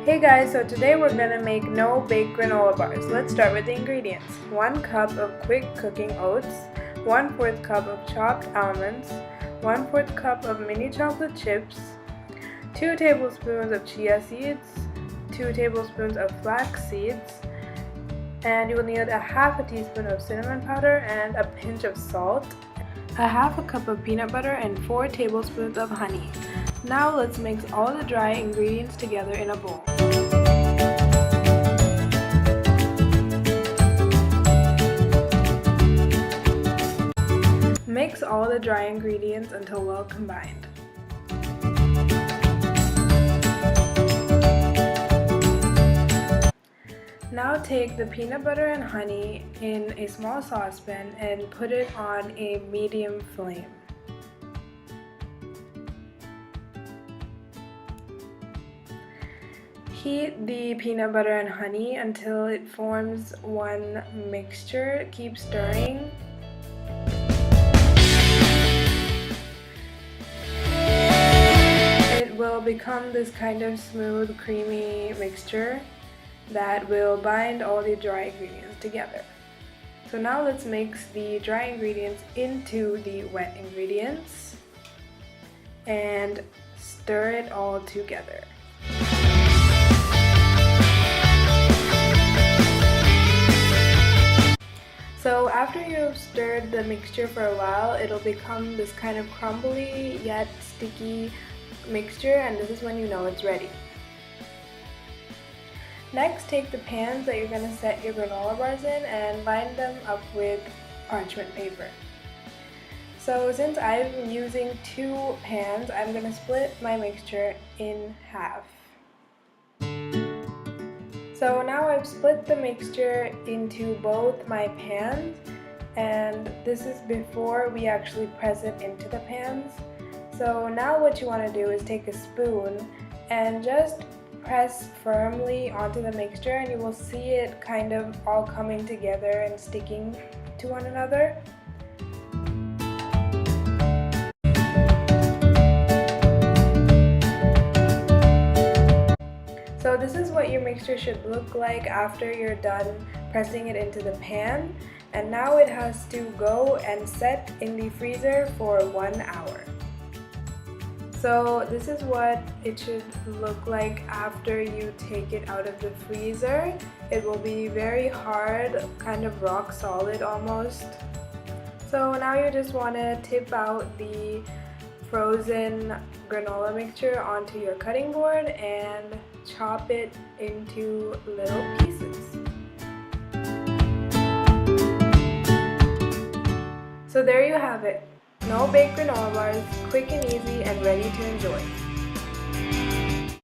Hey guys, so today we're gonna make no-bake granola bars. Let's start with the ingredients. 1 cup of quick cooking oats, 1/4 cup of chopped almonds, 1/4 cup of mini chocolate chips, 2 tablespoons of chia seeds, 2 tablespoons of flax seeds, and you will need a half a teaspoon of cinnamon powder and a pinch of salt, a half a cup of peanut butter, and 4 tablespoons of honey. Now let's mix all the dry ingredients together in a bowl. Mix all the dry ingredients until well combined. Now take the peanut butter and honey in a small saucepan and put it on a medium flame. Heat the peanut butter and honey until it forms one mixture. Keep stirring. It will become this kind of smooth, creamy mixture that will bind all the dry ingredients together. So now let's mix the dry ingredients into the wet ingredients and stir it all together. So after you've stirred the mixture for a while, it'll become this kind of crumbly yet sticky mixture, and this is when you know it's ready. Next, take the pans that you're going to set your granola bars in and line them up with parchment paper. So since I'm using 2 pans, I'm going to split my mixture in half. So now I've split the mixture into both my pans, and this is before we actually press it into the pans. So now what you want to do is take a spoon and just press firmly onto the mixture, and you will see it kind of all coming together and sticking to one another. So this is what your mixture should look like after you're done pressing it into the pan, and now it has to go and set in the freezer for 1 hour. So this is what it should look like after you take it out of the freezer. It will be very hard, kind of rock solid almost. So now you just want to tip out the frozen granola mixture onto your cutting board and chop it into little pieces. So there you have it. No-bake granola bars, quick and easy and ready to enjoy.